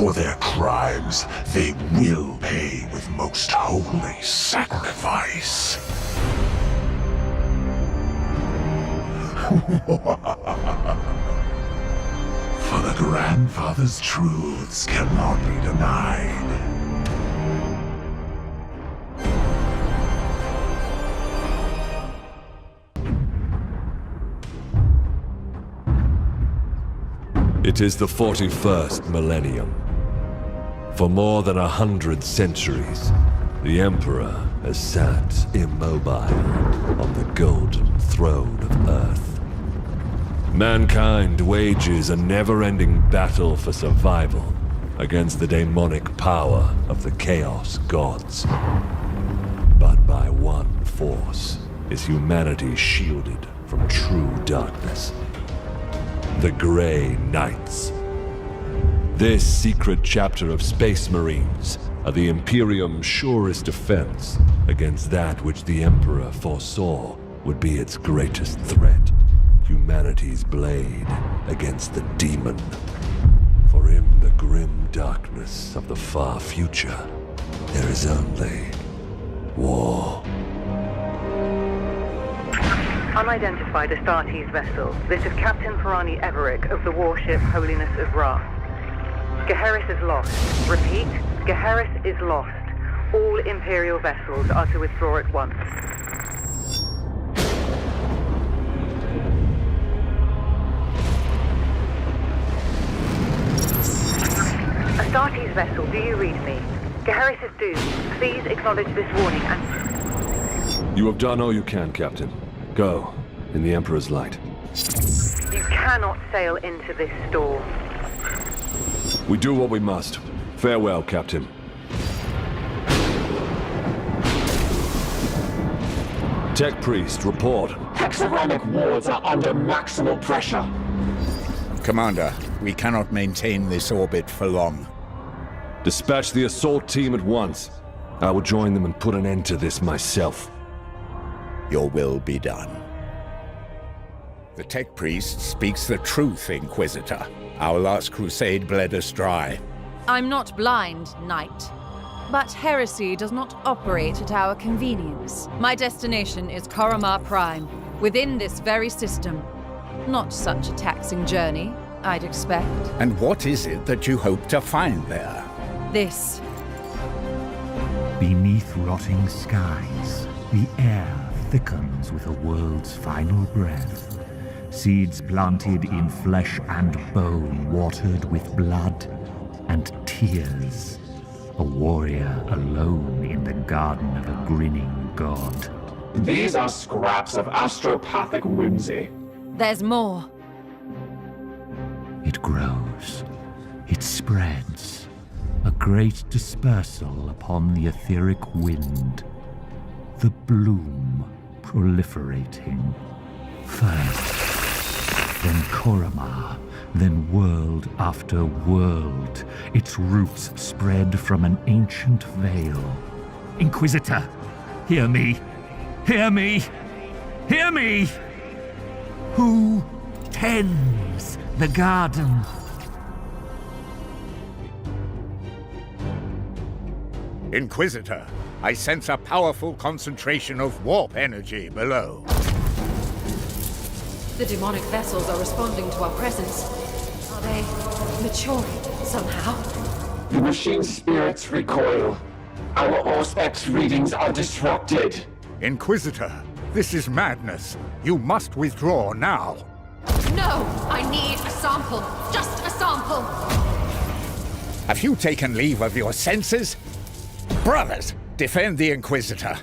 For their crimes, they will pay with most holy sacrifice. For the Grandfather's truths cannot be denied. It is the 41st millennium. For more than 100 centuries, the Emperor has sat immobile on the golden throne of Earth. Mankind wages a never-ending battle for survival against the demonic power of the Chaos Gods. But by one force is humanity shielded from true darkness. The Grey Knights. This secret chapter of Space Marines are the Imperium's surest defense against that which the Emperor foresaw would be its greatest threat. Humanity's blade against the demon. For in the grim darkness of the far future, there is only war. Unidentified Astartes vessel. This is Captain Pirani Everick of the warship Holiness of Ra. Geheris is lost. Repeat, Geheris is lost. All Imperial vessels are to withdraw at once. Astartes vessel, do you read me? Geheris is doomed. Please acknowledge this warning and... You have done all you can, Captain. Go, in the Emperor's light. You cannot sail into this storm. We do what we must. Farewell, Captain. Tech Priest, report. Hexaramic wards are under maximal pressure. Commander, we cannot maintain this orbit for long. Dispatch the assault team at once. I will join them and put an end to this myself. Your will be done. The Tech Priest speaks the truth, Inquisitor. Our last crusade bled us dry. I'm not blind, Knight. But heresy does not operate at our convenience. My destination is Koromar Prime, within this very system. Not such a taxing journey, I'd expect. And what is it that you hope to find there? This. Beneath rotting skies, the air thickens with a world's final breath. Seeds planted in flesh and bone, watered with blood and tears. A warrior alone in the garden of a grinning god. These are scraps of astropathic whimsy. There's more. It grows. It spreads. A great dispersal upon the etheric wind. The bloom proliferating. First, then Koromar, then world after world. Its roots spread from an ancient veil. Inquisitor, hear me! Hear me! Hear me! Who tends the garden? Inquisitor, I sense a powerful concentration of warp energy below. The demonic vessels are responding to our presence. Are they maturing somehow? The machine spirits recoil. Our Auspex readings are disrupted. Inquisitor, this is madness. You must withdraw now. No! I need a sample. Just a sample. Have you taken leave of your senses? Brothers, defend the Inquisitor.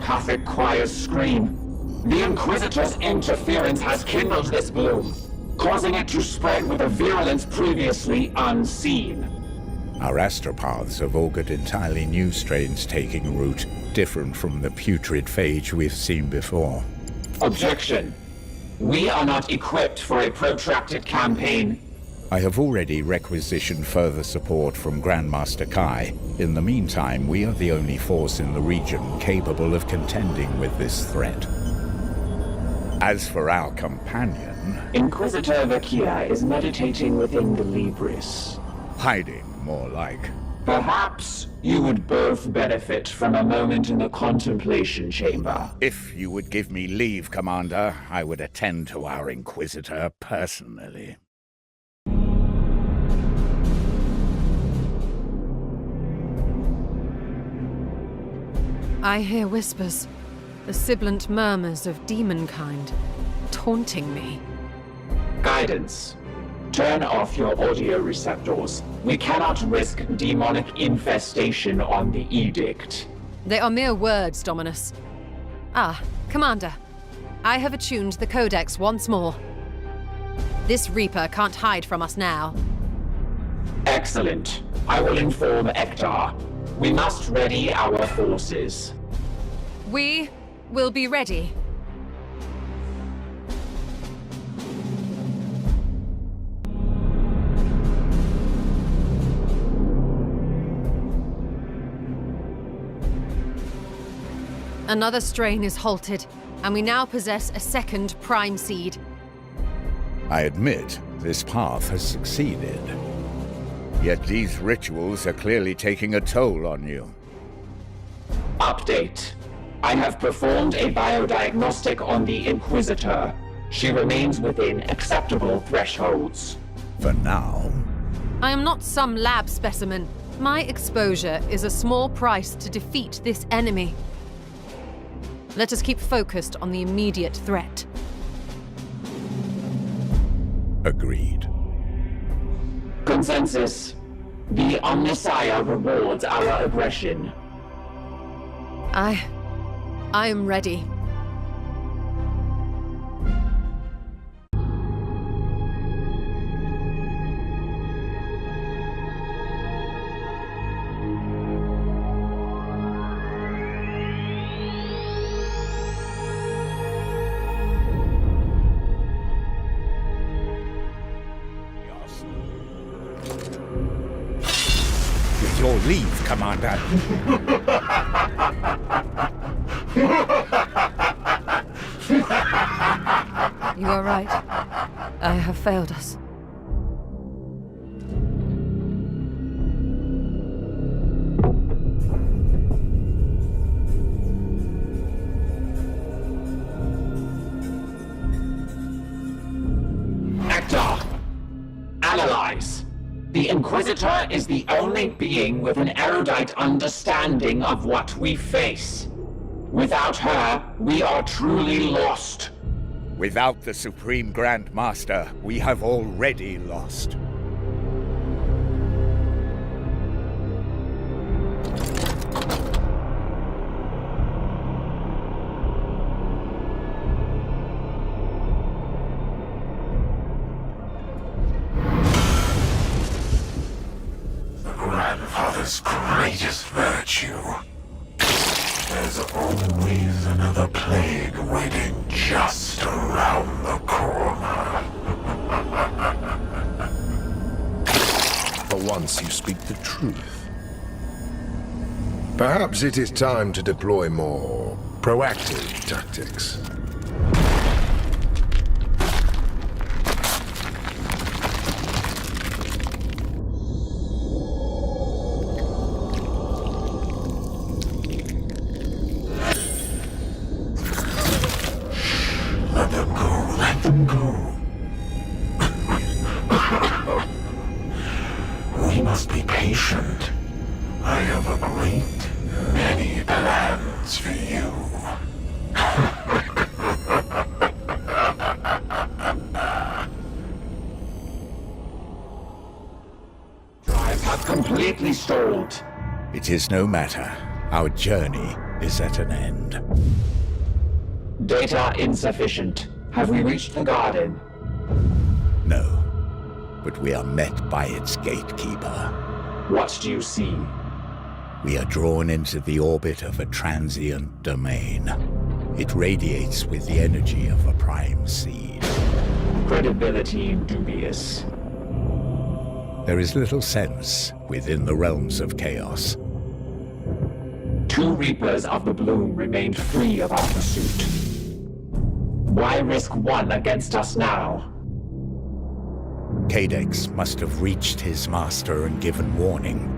telepathic choirs scream. The Inquisitor's interference has kindled this bloom, causing it to spread with a virulence previously unseen. Our astropaths have augured entirely new strains taking root, different from the putrid phage we've seen before. Objection. We are not equipped for a protracted campaign. I have already requisitioned further support from Grandmaster Kai. In the meantime, we are the only force in the region capable of contending with this threat. As for our companion... Inquisitor Vakia is meditating within the Libris. Hiding, more like. Perhaps you would both benefit from a moment in the contemplation chamber. If you would give me leave, Commander, I would attend to our Inquisitor personally. I hear whispers, the sibilant murmurs of demonkind, taunting me. Guidance. Turn off your audio receptors. We cannot risk demonic infestation on the edict. They are mere words, Dominus. Ah, Commander. I have attuned the Codex once more. This Reaper can't hide from us now. Excellent. I will inform Ektar. We must ready our forces. We will be ready. Another strain is halted, and we now possess a second prime seed. I admit, this path has succeeded. Yet these rituals are clearly taking a toll on you. Update. I have performed a biodiagnostic on the Inquisitor. She remains within acceptable thresholds. For now. I am not some lab specimen. My exposure is a small price to defeat this enemy. Let us keep focused on the immediate threat. Agreed. Consensus. The Omnissiah rewards our aggression. I am ready. With your leave, Commander. You are right. I have failed us. Ektar. Analyze. The Inquisitor is the only being with an erudite understanding of what we face. Without her, we are truly lost. Without the Supreme Grand Master, we have already lost. The Grandfather's greatest virtue. There's always another plague waiting just around the corner. For once you speak the truth. Perhaps it is time to deploy more proactive tactics. Let them go, let them go. We must be patient. I have a great many plans for you. Drive has completely stalled. It is no matter. Our journey is at an end. Data insufficient. Have we reached the garden? No, but we are met by its gatekeeper. What do you see? We are drawn into the orbit of a transient domain. It radiates with the energy of a prime seed. Credibility dubious. There is little sense within the realms of chaos. 2 Reapers of the Bloom remained free of our pursuit. Why risk one against us now? Cadex must have reached his master and given warning.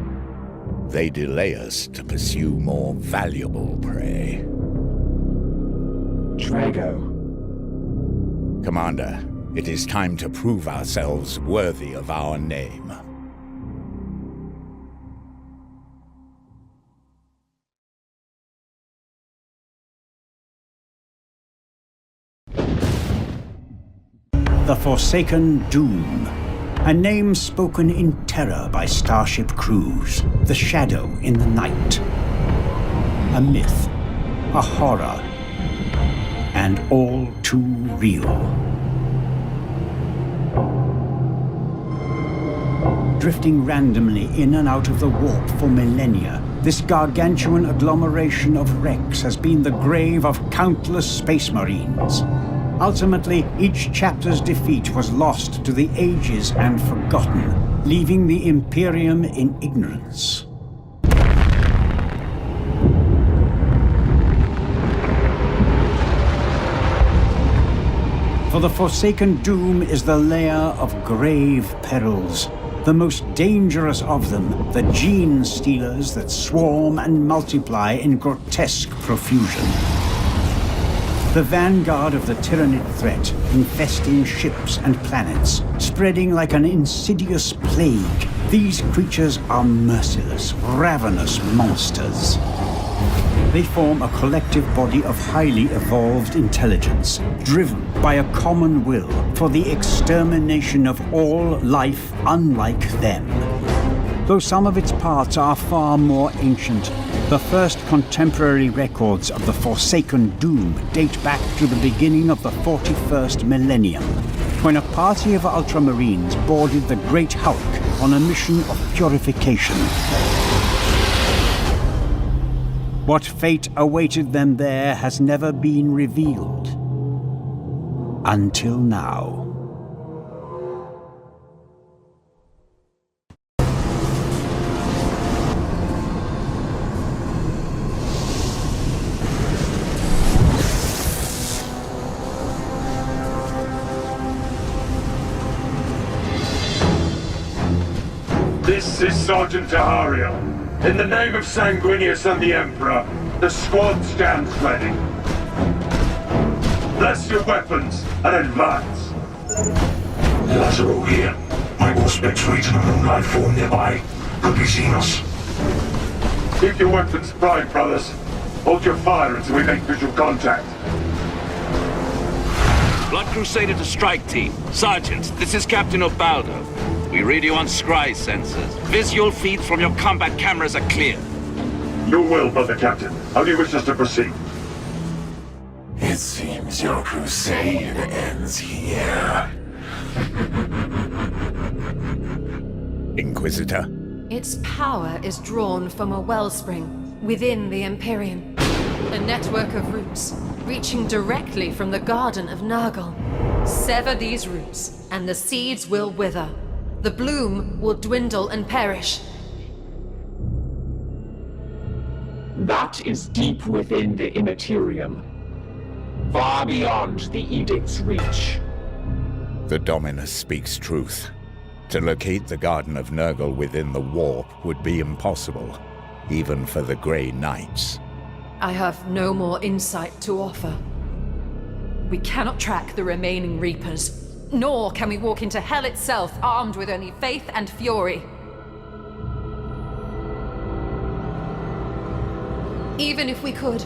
They delay us to pursue more valuable prey. Drago. Commander, it is time to prove ourselves worthy of our name. The Forsaken Doom. A name spoken in terror by starship crews. The shadow in the night. A myth. A horror. And all too real. Drifting randomly in and out of the warp for millennia, this gargantuan agglomeration of wrecks has been the grave of countless space marines. Ultimately, each chapter's defeat was lost to the ages and forgotten, leaving the Imperium in ignorance. For the Forsaken Doom is the lair of grave perils. The most dangerous of them, the gene stealers that swarm and multiply in grotesque profusion. The vanguard of the Tyranid threat, infesting ships and planets, spreading like an insidious plague. These creatures are merciless, ravenous monsters. They form a collective body of highly evolved intelligence, driven by a common will for the extermination of all life unlike them. Though some of its parts are far more ancient, the first contemporary records of the Forsaken Doom date back to the beginning of the 41st millennium, when a party of Ultramarines boarded the Great Hulk on a mission of purification. What fate awaited them there has never been revealed. Until now. This is Sergeant Tahario. In the name of Sanguinius and the Emperor, the squad stands ready. Bless your weapons and advance. Lazaro here. I will spectrate an unknown life form nearby. Could be seen us. Keep your weapons primed, brothers. Hold your fire until we make visual contact. Blood Crusader to strike team. Sergeant, this is Captain Obaldo. We read you on scry sensors. Visual feeds from your combat cameras are clear. Your will, Brother Captain. How do you wish us to proceed? It seems your crusade ends here. Inquisitor? Its power is drawn from a wellspring within the Imperium. A network of roots, reaching directly from the Garden of Nurgle. Sever these roots, and the seeds will wither. The bloom will dwindle and perish. That is deep within the Immaterium. Far beyond the Edict's reach. The Dominus speaks truth. To locate the Garden of Nurgle within the warp would be impossible, even for the Grey Knights. I have no more insight to offer. We cannot track the remaining Reapers, nor can we walk into hell itself armed with only faith and fury. Even if we could,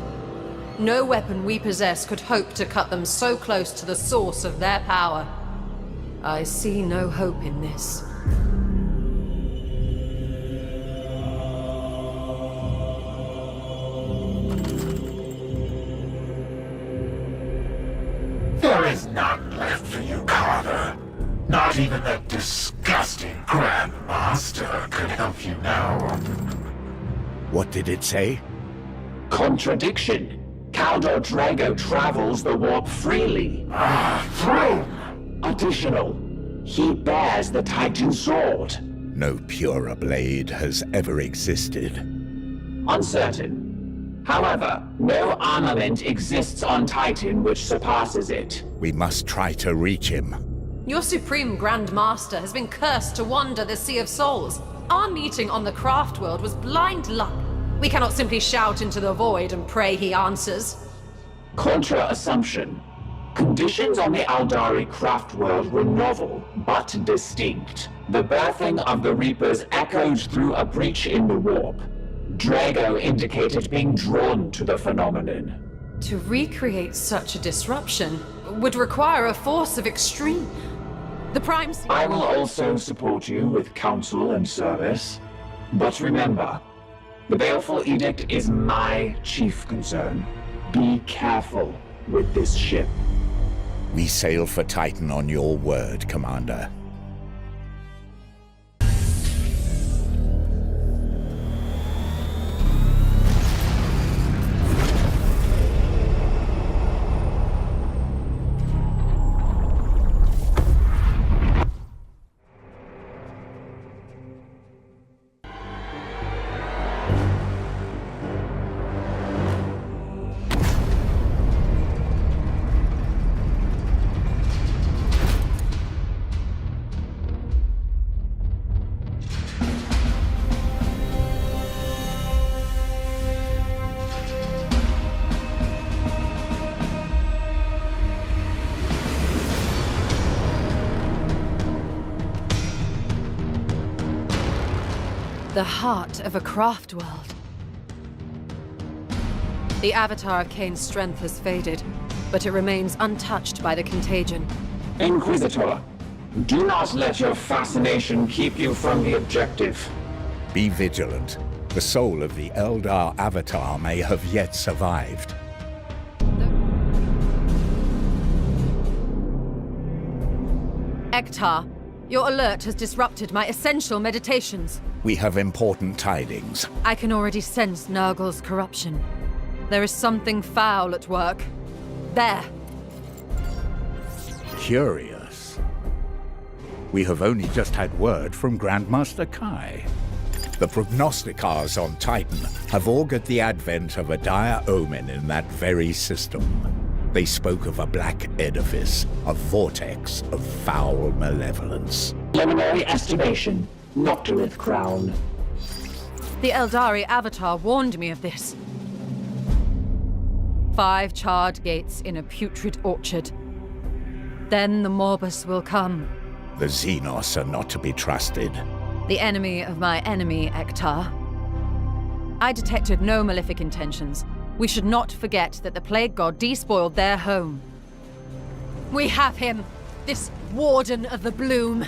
no weapon we possess could hope to cut them so close to the source of their power. I see no hope in this. is none left for you, Carter. Not even that disgusting Grand Master could help you now. What did it say? Contradiction. Caldor Drago travels the warp freely. Throne! Additional. He bears the Titan sword. No purer blade has ever existed. Uncertain. However, no armament exists on Titan which surpasses it. We must try to reach him. Your Supreme Grand Master has been cursed to wander the Sea of Souls. Our meeting on the craft world was blind luck. We cannot simply shout into the void and pray he answers. Contra-assumption. Conditions on the Aldari craft world were novel, but distinct. The birthing of the Reapers echoed through a breach in the warp. Drago indicated being drawn to the phenomenon. To recreate such a disruption would require a force of extreme... The Prime... I will also support you with counsel and service. But remember, the Baleful Edict is my chief concern. Be careful with this ship. We sail for Titan on your word, Commander. The heart of a craft world. The avatar of Kane's strength has faded, but it remains untouched by the contagion. Inquisitor, do not let your fascination keep you from the objective. Be vigilant. The soul of the Eldar avatar may have yet survived. Ektar, your alert has disrupted my essential meditations. We have important tidings. I can already sense Nurgle's corruption. There is something foul at work. There. Curious. We have only just had word from Grandmaster Kai. The prognosticars on Titan have augured the advent of a dire omen in that very system. They spoke of a black edifice, a vortex of foul malevolence. Preliminary estimation. Noctilith crown. The Eldari avatar warned me of this. 5 charred gates in a putrid orchard. Then the Morbus will come. The Xenos are not to be trusted. The enemy of my enemy, Ektar. I detected no malefic intentions. We should not forget that the Plague God despoiled their home. We have him! This Warden of the Bloom!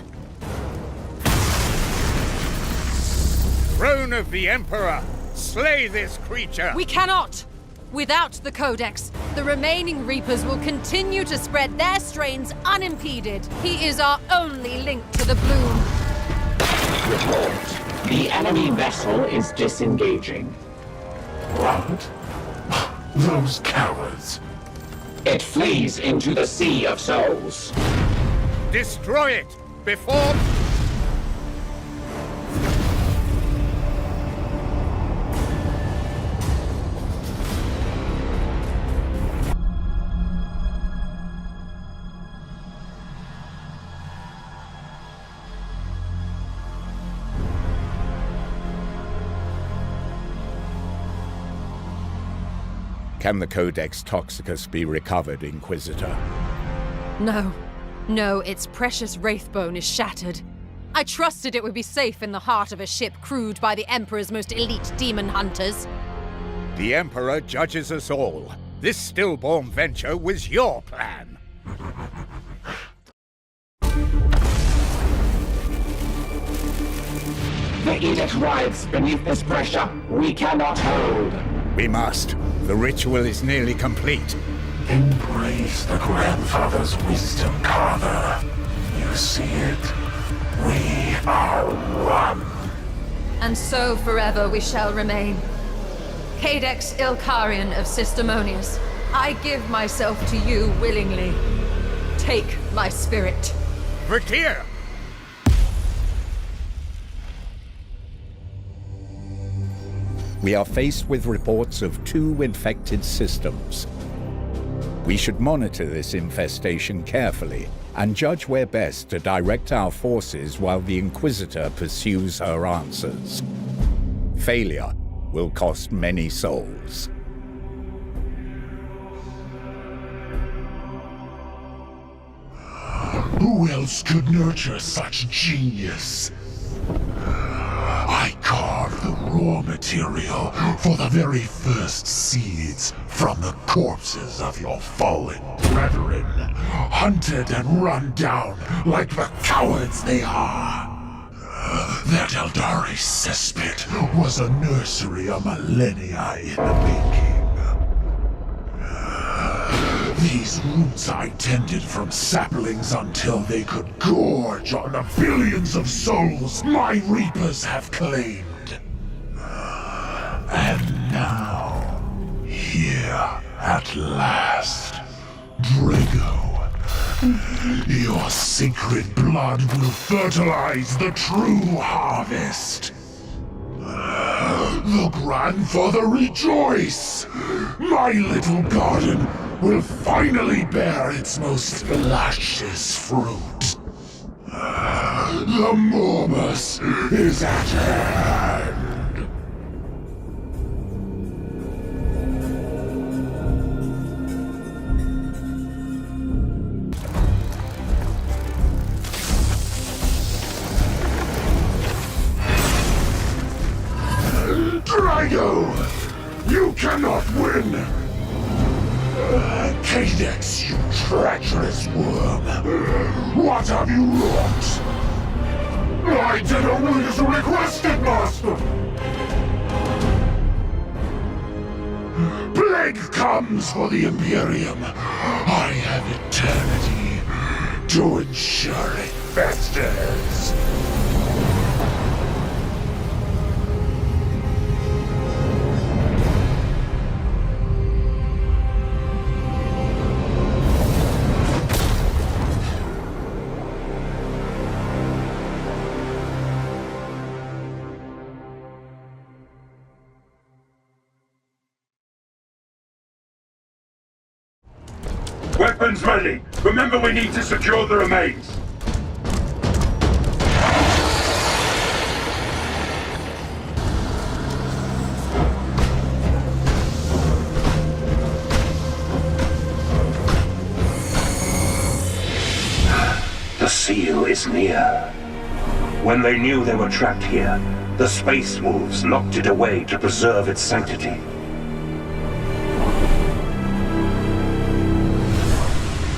Throne of the Emperor! Slay this creature! We cannot! Without the Codex, the remaining Reapers will continue to spread their strains unimpeded. He is our only link to the Bloom. Report. The enemy vessel is disengaging. What? Those cowards. It flees into the Sea of Souls. Destroy it! Before... Can the Codex Toxicus be recovered, Inquisitor? No. No, its precious wraithbone is shattered. I trusted it would be safe in the heart of a ship crewed by the Emperor's most elite demon hunters. The Emperor judges us all. This stillborn venture was your plan. The Edict writhes beneath this pressure. We cannot hold. We must. The ritual is nearly complete. Embrace the grandfather's wisdom, Carver. You see it? We are one. And so forever we shall remain. Cadex Ilkarian of Systemonius, I give myself to you willingly. Take my spirit. Vertier! We are faced with reports of 2 infected systems. We should monitor this infestation carefully and judge where best to direct our forces while the Inquisitor pursues her answers. Failure will cost many souls. Who else could nurture such genius? I carved the raw material for the very first seeds from the corpses of your fallen brethren, hunted and run down like the cowards they are. That Eldari cesspit was a nursery a millennia in the making. These roots I tended from saplings until they could gorge on the billions of souls my reapers have claimed. And now, here at last, Drago, your sacred blood will fertilize the true harvest. The grandfather rejoice! My little garden will finally bear its most luscious fruit. The Morbus is at hand. Drago! You cannot win! Cadex, you treacherous worm! What have you wrought? I did only as requested, Master! Plague comes for the Imperium. I have eternity to ensure it festers. Weapons ready! Remember, we need to secure the remains! The seal is near. When they knew they were trapped here, the Space Wolves locked it away to preserve its sanctity.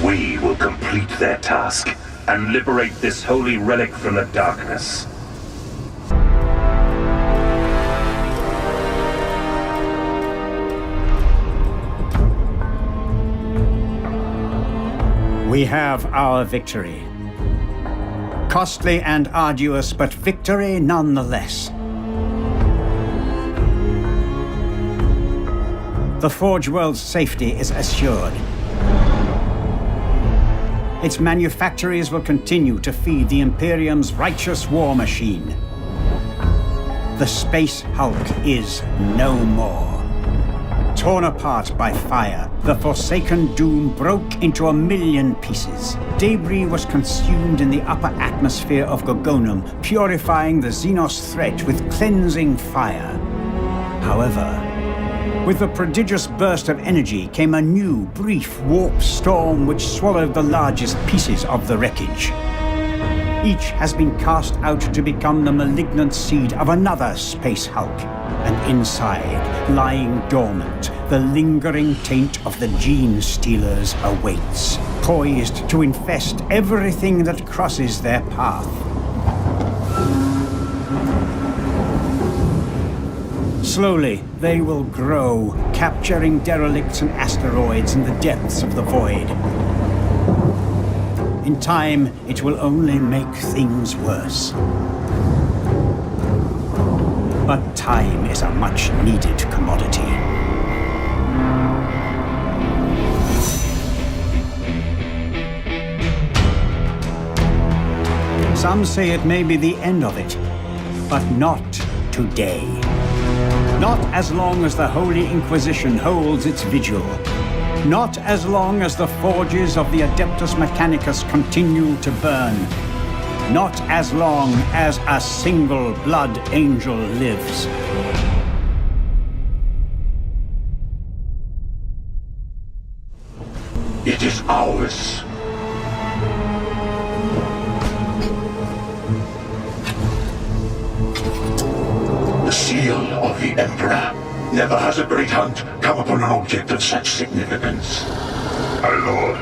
We will complete their task and liberate this holy relic from the darkness. We have our victory. Costly and arduous, but victory nonetheless. The Forge World's safety is assured. Its manufactories will continue to feed the Imperium's righteous war machine. The Space Hulk is no more. Torn apart by fire, the Forsaken Doom broke into 1,000,000 pieces. Debris was consumed in the upper atmosphere of Gorgonum, purifying the Xenos threat with cleansing fire. However, with the prodigious burst of energy came a new, brief warp storm which swallowed the largest pieces of the wreckage. Each has been cast out to become the malignant seed of another Space Hulk. And inside, lying dormant, the lingering taint of the Gene Stealers awaits, poised to infest everything that crosses their path. Slowly, they will grow, capturing derelicts and asteroids in the depths of the void. In time, it will only make things worse. But time is a much-needed commodity. Some say it may be the end of it, but not today. Not as long as the Holy Inquisition holds its vigil. Not as long as the forges of the Adeptus Mechanicus continue to burn. Not as long as a single blood angel lives. It is ours. The seal of the Emperor. Never has a great hunt come upon an object of such significance. My lord,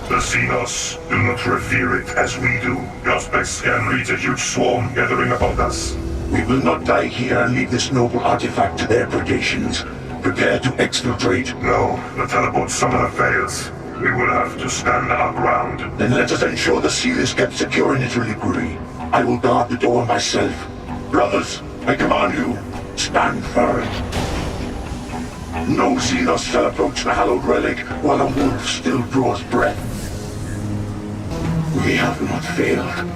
the Xenos do not revere it as we do. The Auspex can reach a huge swarm gathering about us. We will not die here and leave this noble artifact to their predations. Prepare to exfiltrate. No, the teleport summoner fails. We will have to stand our ground. Then let us ensure the seal is kept secure in its reliquary. I will guard the door myself. Brothers, I command you, stand firm. No Xenos shall approach the hallowed relic while the wolf still draws breath. We have not failed.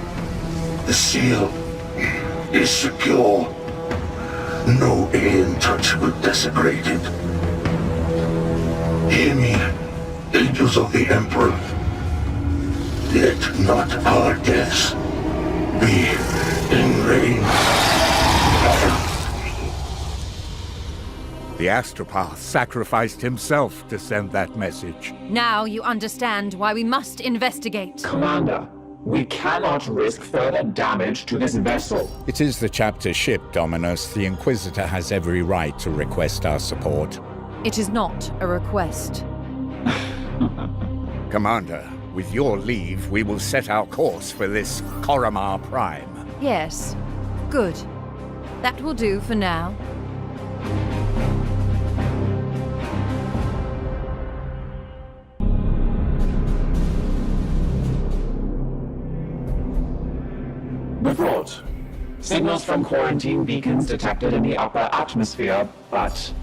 The seal is secure. No alien touch will desecrate it. Hear me, angels of the Emperor. Let not our deaths be in vain. The astropath sacrificed himself to send that message. Now you understand why we must investigate. Commander, we cannot risk further damage to this vessel. It is the chapter ship, Dominus. The Inquisitor has every right to request our support. It is not a request. Commander, with your leave, we will set our course for this Koramar Prime. Yes. Good. That will do for now. Report. Signals from quarantine beacons detected in the upper atmosphere, but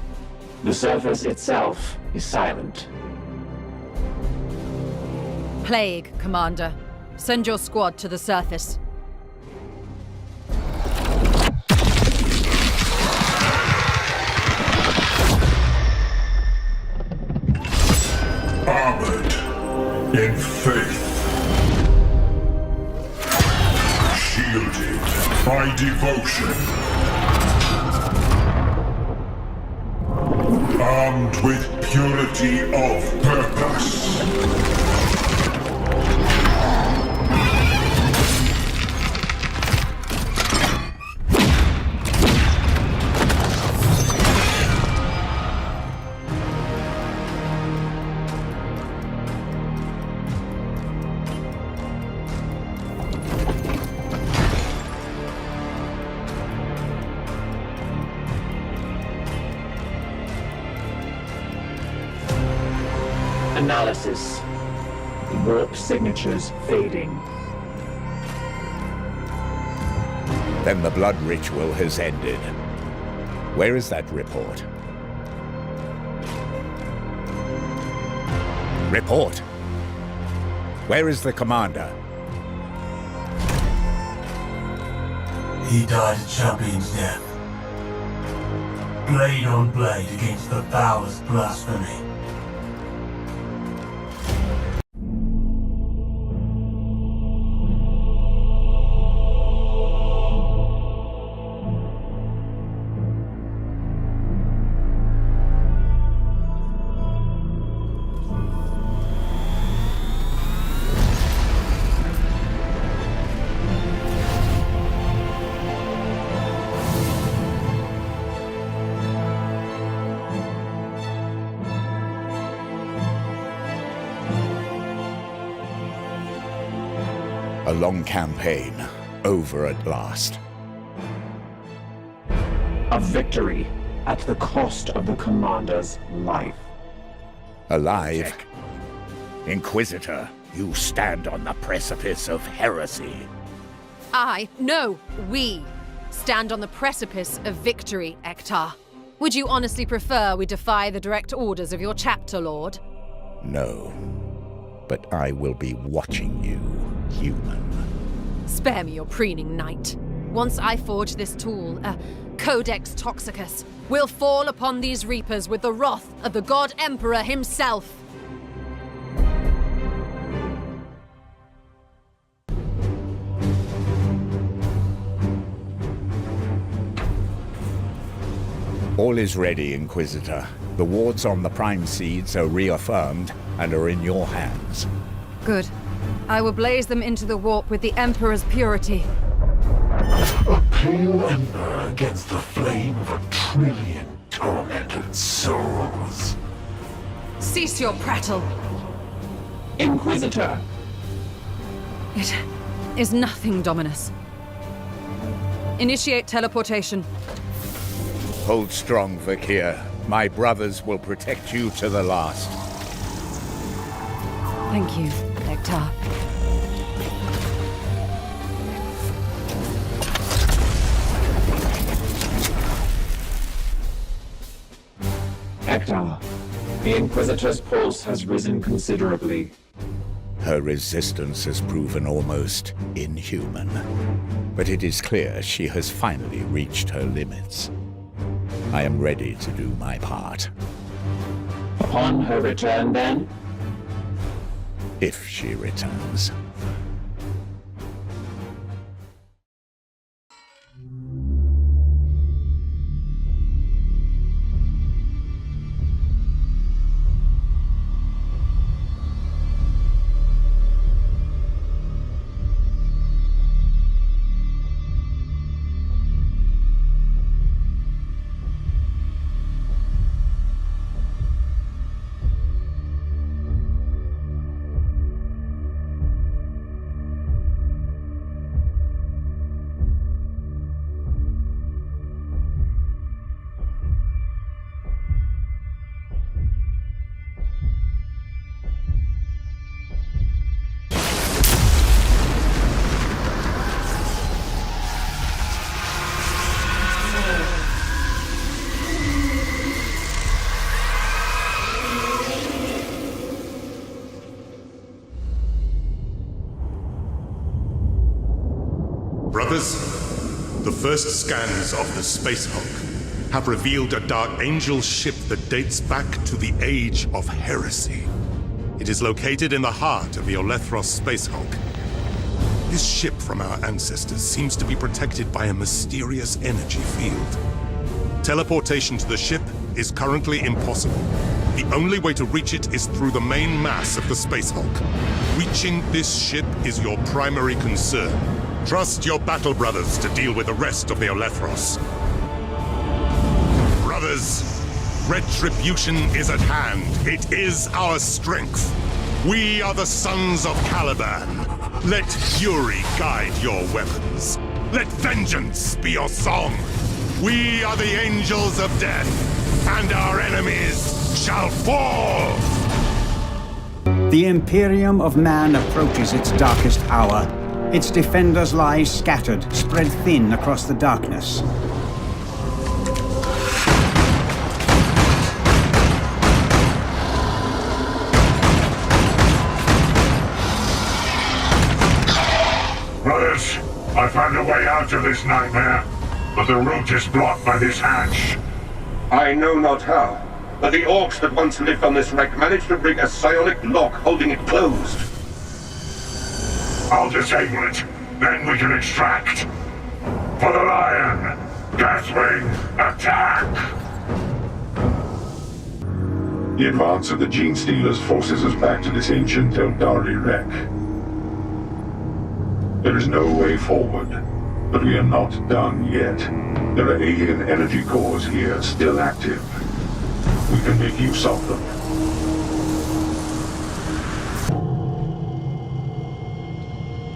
the surface itself is silent. Plague, Commander. Send your squad to the surface. Armored in faith. Shielded by devotion. Armed with purity of purpose. Analysis. Warp signatures fading. Then the blood ritual has ended. Where is that report? Report! Where is the commander? He died a champion's death. Blade on blade against the foulest blasphemy. A long campaign, over at last. A victory at the cost of the commander's life. Alive? Inquisitor, you stand on the precipice of heresy. We stand on the precipice of victory, Ektar. Would you honestly prefer we defy the direct orders of your chapter lord? No, but I will be watching you, human. Spare me your preening, knight. Once I forge this tool, Codex Toxicus, will fall upon these reapers with the wrath of the God Emperor himself. All is ready, Inquisitor. The wards on the Prime Seeds are reaffirmed and are in your hands. Good. I will blaze them into the warp with the Emperor's purity. A pale ember against the flame of 1,000,000,000 tormented souls. Cease your prattle. Inquisitor! It is nothing, Dominus. Initiate teleportation. Hold strong, Vakir. My brothers will protect you to the last. Thank you, Ektar. Ektar, the Inquisitor's pulse has risen considerably. Her resistance has proven almost inhuman. But it is clear she has finally reached her limits. I am ready to do my part. Upon her return, then? If she returns. Brothers, the first scans of the Space Hulk have revealed a Dark Angel ship that dates back to the Age of Heresy. It is located in the heart of the Olethros Space Hulk. This ship from our ancestors seems to be protected by a mysterious energy field. Teleportation to the ship is currently impossible. The only way to reach it is through the main mass of the Space Hulk. Reaching this ship is your primary concern. Trust your battle brothers to deal with the rest of the Olethros. Brothers, retribution is at hand. It is our strength. We are the sons of Caliban. Let fury guide your weapons. Let vengeance be your song. We are the angels of death, and our enemies shall fall! The Imperium of Man approaches its darkest hour. Its defenders lie scattered, spread thin across the darkness. Brothers, I found a way out of this nightmare, but the route is blocked by this hatch. I know not how, but the orcs that once lived on this wreck managed to rig a psionic lock holding it closed. I'll disable it, then we can extract. For the lion, Deathwing, attack! The advance of the Gene Stealers forces us back to this ancient Eldari wreck. There is no way forward, but we are not done yet. There are alien energy cores here still active. We can make use of them.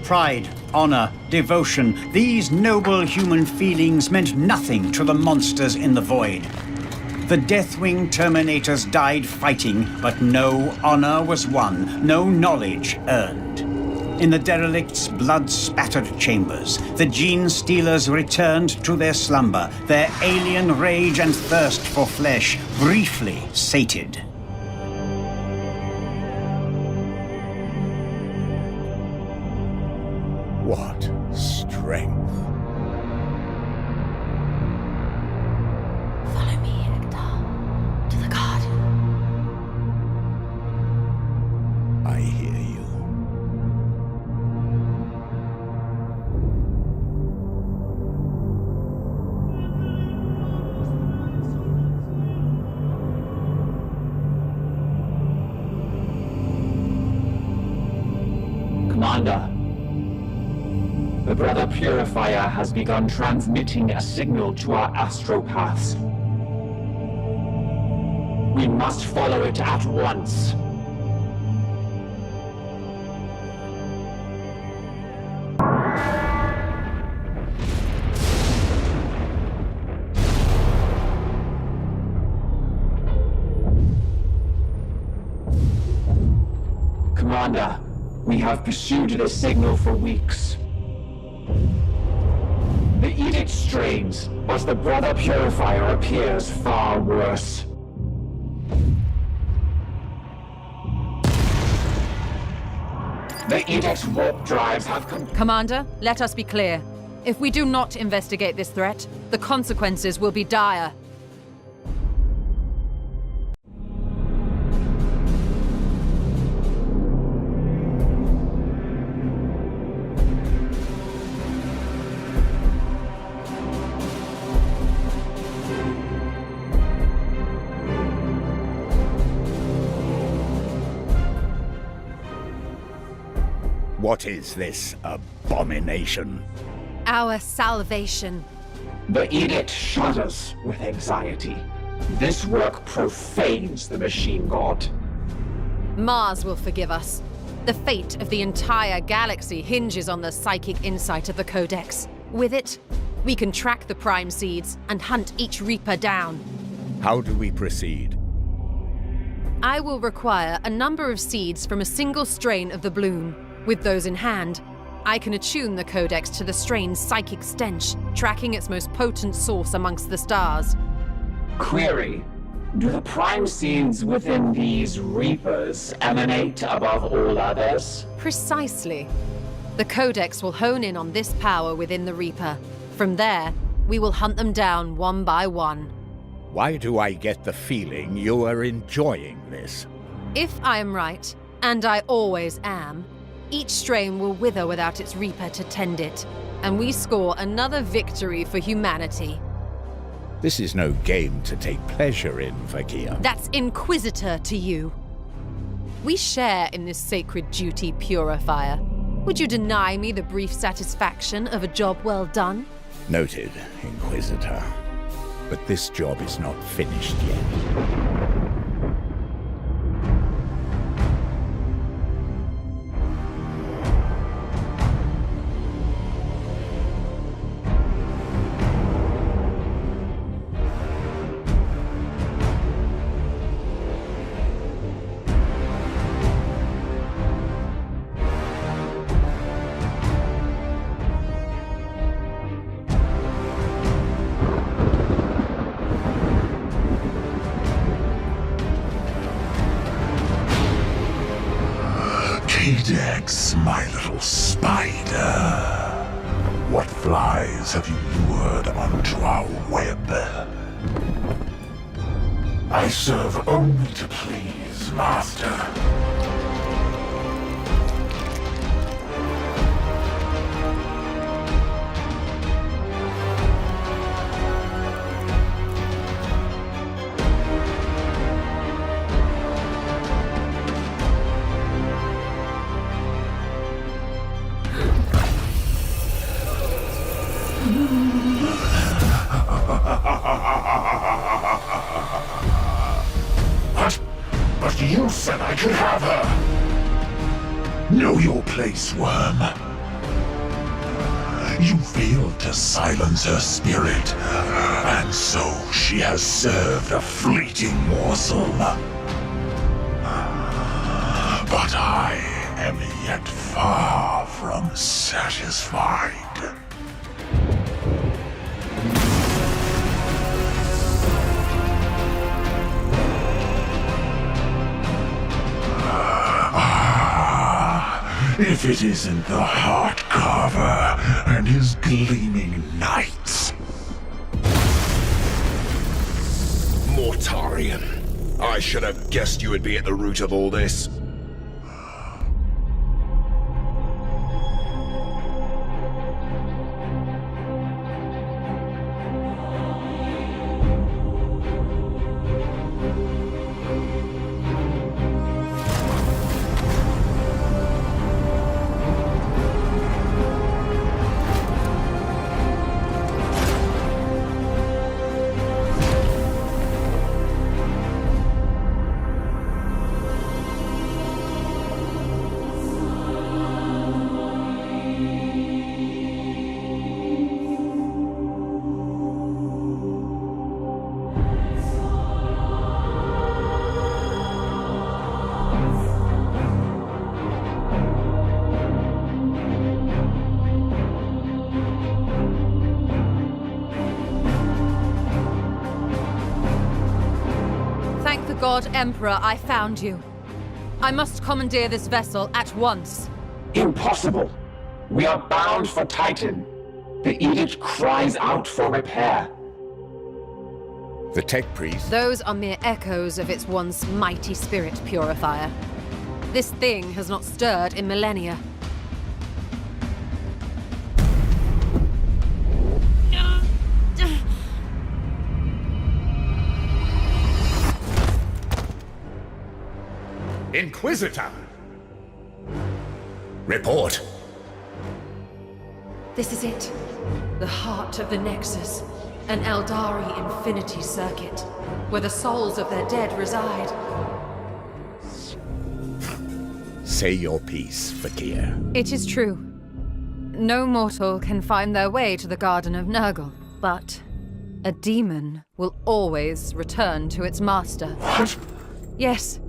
Pride, honor, devotion, these noble human feelings meant nothing to the monsters in the void. The Deathwing Terminators died fighting, but no honor was won, no knowledge earned. In the derelict's blood-spattered chambers, the Gene Stealers returned to their slumber, their alien rage and thirst for flesh briefly sated. What strength. Follow me, Hector. To the garden. I hear you. Commander, the Brother Purifier has begun transmitting a signal to our astropaths. We must follow it at once. Commander, we have pursued this signal for weeks. The edict strains, but the Brother Purifier appears far worse. The edict's warp drives have Commander, let us be clear. If we do not investigate this threat, the consequences will be dire. What is this abomination? Our salvation. The edict shudders with anxiety. This work profanes the machine god. Mars will forgive us. The fate of the entire galaxy hinges on the psychic insight of the Codex. With it, we can track the Prime Seeds and hunt each Reaper down. How do we proceed? I will require a number of seeds from a single strain of the bloom. With those in hand, I can attune the Codex to the strain's psychic stench, tracking its most potent source amongst the stars. Query: do the Prime Seeds within these Reapers emanate above all others? Precisely. The Codex will hone in on this power within the Reaper. From there, we will hunt them down one by one. Why do I get the feeling you are enjoying this? If I am right, and I always am, each strain will wither without its Reaper to tend it, and we score another victory for humanity. This is no game to take pleasure in, Fakir. That's Inquisitor to you. We share in this sacred duty, Purifier. Would you deny me the brief satisfaction of a job well done? Noted, Inquisitor. But this job is not finished yet. Codex, my little spider. What flies have you lured onto our web? I serve only to please, Master. But you said I could have her! Know your place, worm. You failed to silence her spirit, and so she has served a fleeting morsel. But I am yet far from satisfied. If it isn't the Heart Carver and his gleaming knights. Mortarion. I should have guessed you would be at the root of all this. God Emperor, I found you. I must commandeer this vessel at once. Impossible! We are bound for Titan. The edict cries out for repair. The tech priest? Those are mere echoes of its once mighty spirit purifier. This thing has not stirred in millennia. Inquisitor! Report. This is it. The heart of the Nexus. An Eldari infinity circuit, where the souls of their dead reside. Say your piece, Fakir. It is true. No mortal can find their way to the Garden of Nurgle, but a demon will always return to its master. What? Yes.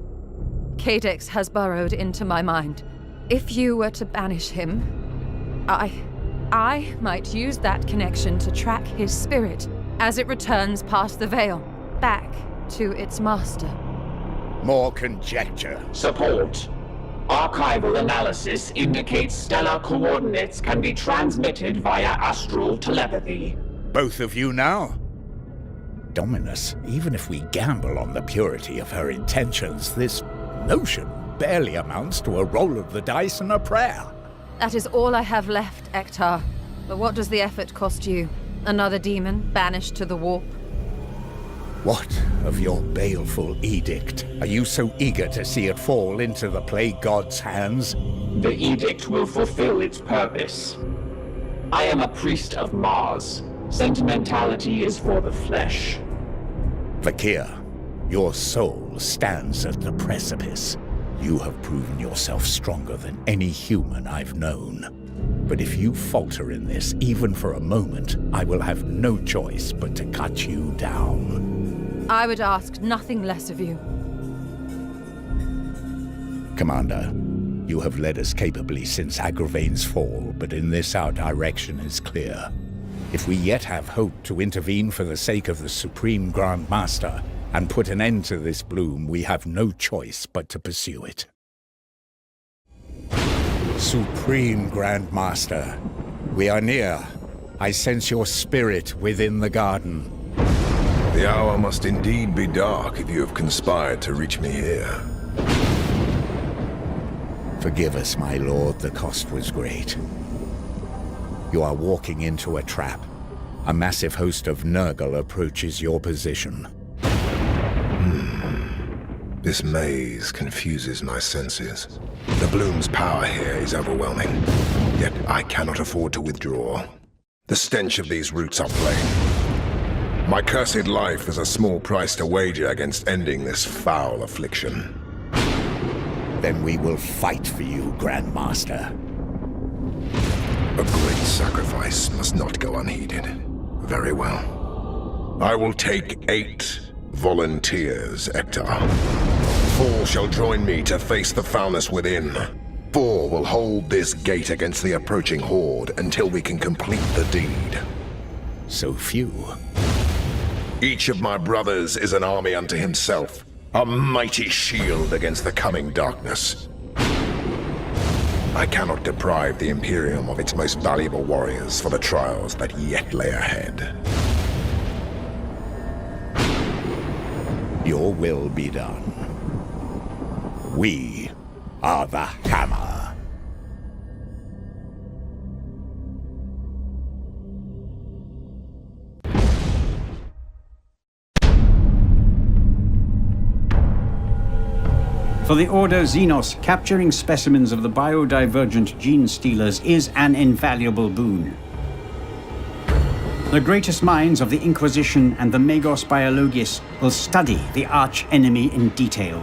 Cadex has burrowed into my mind. If you were to banish him, I might use that connection to track his spirit as it returns past the veil, back to its master. More conjecture. Support. Archival analysis indicates stellar coordinates can be transmitted via astral telepathy. Both of you now? Dominus, even if we gamble on the purity of her intentions, this notion barely amounts to a roll of the dice and a prayer. That is all I have left, Ektar. But what does the effort cost you? Another demon banished to the warp? What of your baleful edict? Are you so eager to see it fall into the Plague God's hands? The edict will fulfill its purpose. I am a priest of Mars. Sentimentality is for the flesh. Fakir, your soul stands at the precipice. You have proven yourself stronger than any human I've known. But if you falter in this, even for a moment, I will have no choice but to cut you down. I would ask nothing less of you. Commander, you have led us capably since Agravain's fall, but in this our direction is clear. If we yet have hope to intervene for the sake of the Supreme Grand Master, and put an end to this bloom, we have no choice but to pursue it. Supreme Grand Master, we are near. I sense your spirit within the garden. The hour must indeed be dark if you have conspired to reach me here. Forgive us, my lord, the cost was great. You are walking into a trap. A massive host of Nurgle approaches your position. This maze confuses my senses. The bloom's power here is overwhelming, yet I cannot afford to withdraw. The stench of these roots are plain. My cursed life is a small price to wager against ending this foul affliction. Then we will fight for you, Grand Master. A great sacrifice must not go unheeded. Very well. I will take 8 volunteers, Hector. 4 shall join me to face the foulness within. 4 will hold this gate against the approaching horde until we can complete the deed. So few. Each of my brothers is an army unto himself, a mighty shield against the coming darkness. I cannot deprive the Imperium of its most valuable warriors for the trials that yet lay ahead. Your will be done. We are the Hammer. For the Order Xenos, capturing specimens of the biodivergent gene stealers is an invaluable boon. The greatest minds of the Inquisition and the Magos Biologis will study the arch-enemy in detail,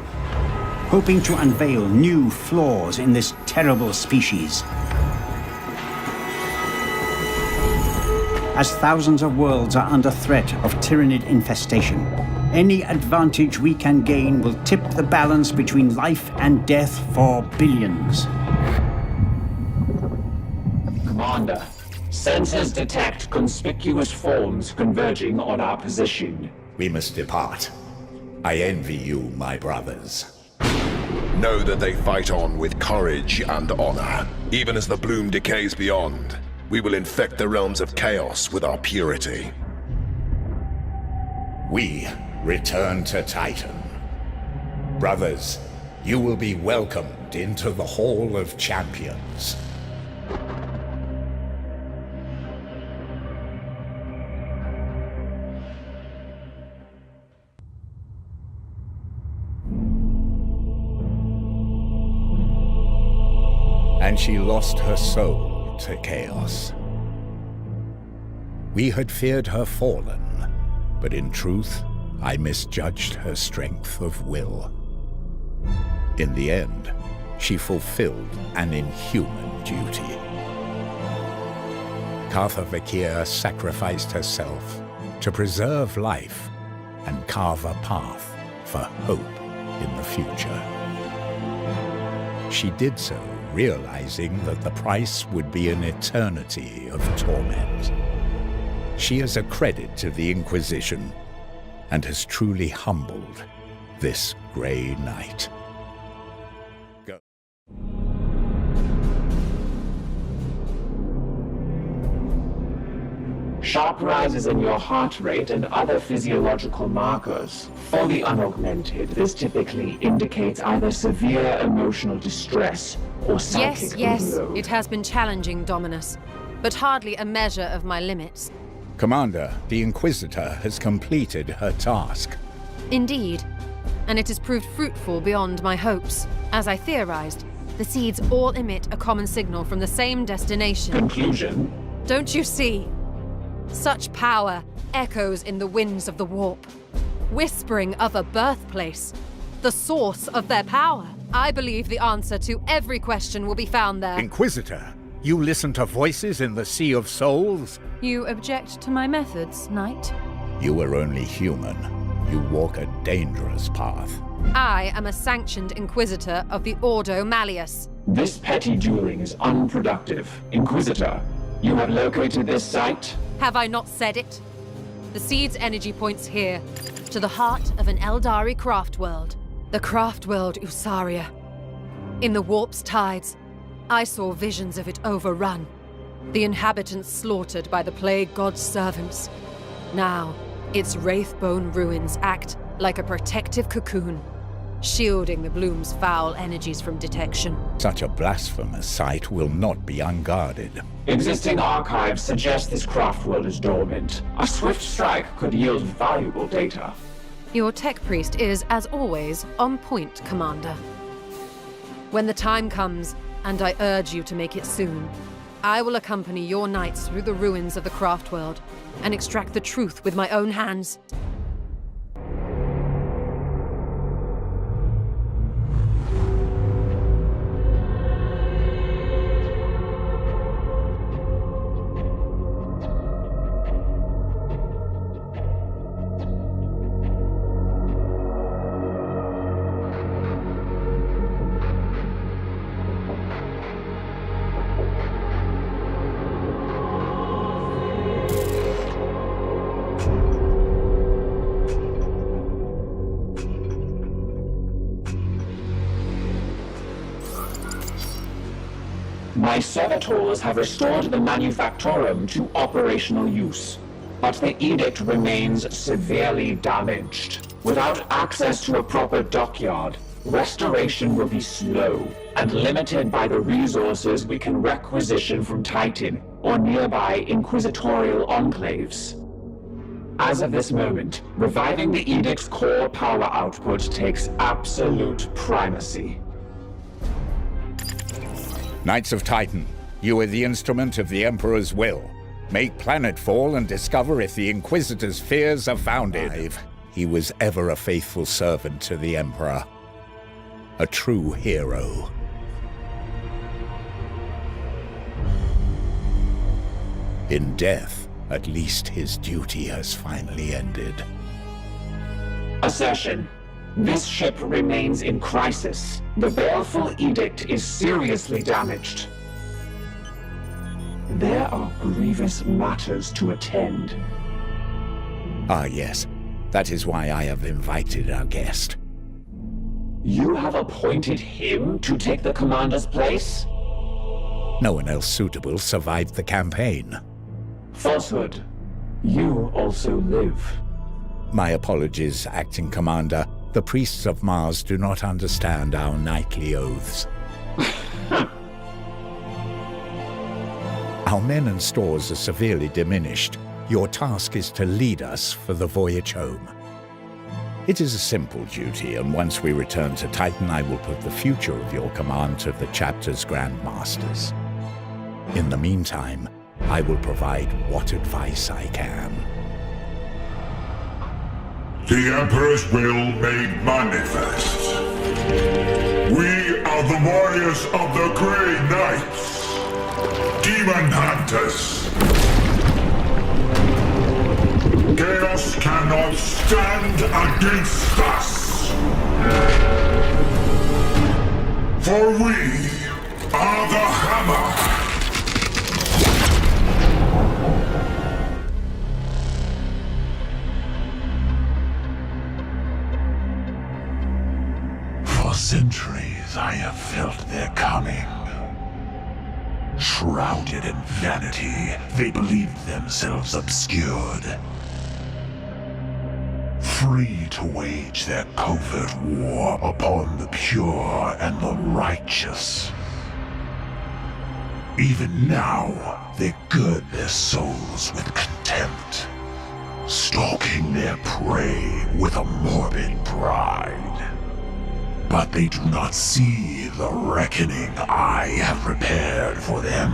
hoping to unveil new flaws in this terrible species. As thousands of worlds are under threat of tyrannid infestation, any advantage we can gain will tip the balance between life and death for billions. Commander, sensors detect conspicuous forms converging on our position. We must depart. I envy you, my brothers. Know that they fight on with courage and honor. Even as the bloom decays beyond, we will infect the realms of chaos with our purity. We return to Titan. Brothers, you will be welcomed into the Hall of Champions. And she lost her soul to chaos. We had feared her fallen, but in truth, I misjudged her strength of will. In the end, she fulfilled an inhuman duty. Cartha Vakir sacrificed herself to preserve life and carve a path for hope in the future. She did so, realizing that the price would be an eternity of torment. She is a credit to the Inquisition and has truly humbled this Grey Knight. Go. Sharp rises in your heart rate and other physiological markers. Fully unaugmented, this typically indicates either severe emotional distress or psychic Yes, overload. it has been challenging, Dominus, but hardly a measure of my limits. Commander, the Inquisitor has completed her task. Indeed, and it has proved fruitful beyond my hopes. As I theorized, the seeds all emit a common signal from the same destination. Conclusion? Don't you see? Such power echoes in the winds of the warp, whispering of a birthplace, the source of their power. I believe the answer to every question will be found there. Inquisitor, you listen to voices in the Sea of Souls? You object to my methods, Knight? You are only human. You walk a dangerous path. I am a sanctioned Inquisitor of the Ordo Malleus. This petty dueling is unproductive. Inquisitor, you have located this site? Have I not said it? The seed's energy points here, to the heart of an Eldari craft world. The craft world Usaria. In the warp's tides, I saw visions of it overrun. The inhabitants slaughtered by the plague god's servants. Now, its wraithbone ruins act like a protective cocoon, shielding the bloom's foul energies from detection. Such a blasphemous sight will not be unguarded. Existing archives suggest this craft world is dormant. A swift strike could yield valuable data. Your tech priest is, as always, on point, Commander. When the time comes, and I urge you to make it soon, I will accompany your knights through the ruins of the craft world and extract the truth with my own hands. My servitors have restored the manufactorum to operational use, but the edict remains severely damaged. Without access to a proper dockyard, restoration will be slow and limited by the resources we can requisition from Titan or nearby inquisitorial enclaves. As of this moment, reviving the Edict's core power output takes absolute primacy. Knights of Titan, you are the instrument of the Emperor's will. Make planetfall and discover if the Inquisitor's fears are founded. He was ever a faithful servant to the Emperor. A true hero. In death, at least his duty has finally ended. Assertion. This ship remains in crisis. The baleful edict is seriously damaged. There are grievous matters to attend. Ah, yes. That is why I have invited our guest. You have appointed him to take the commander's place? No one else suitable survived the campaign. Falsehood. You also live. My apologies, Acting Commander. The priests of Mars do not understand our knightly oaths. Our men and stores are severely diminished. Your task is to lead us for the voyage home. It is a simple duty, and once we return to Titan, I will put the future of your command to the chapter's Grand Masters. In the meantime, I will provide what advice I can. The Emperor's will made manifest. We are the warriors of the Grey Knights, Demon Hunters. Chaos cannot stand against us. For we are the Hammer. For centuries I have felt their coming. Shrouded in vanity, they believed themselves obscured. Free to wage their covert war upon the pure and the righteous. Even now, they gird their souls with contempt, stalking their prey with a morbid pride. But they do not see the reckoning I have prepared for them.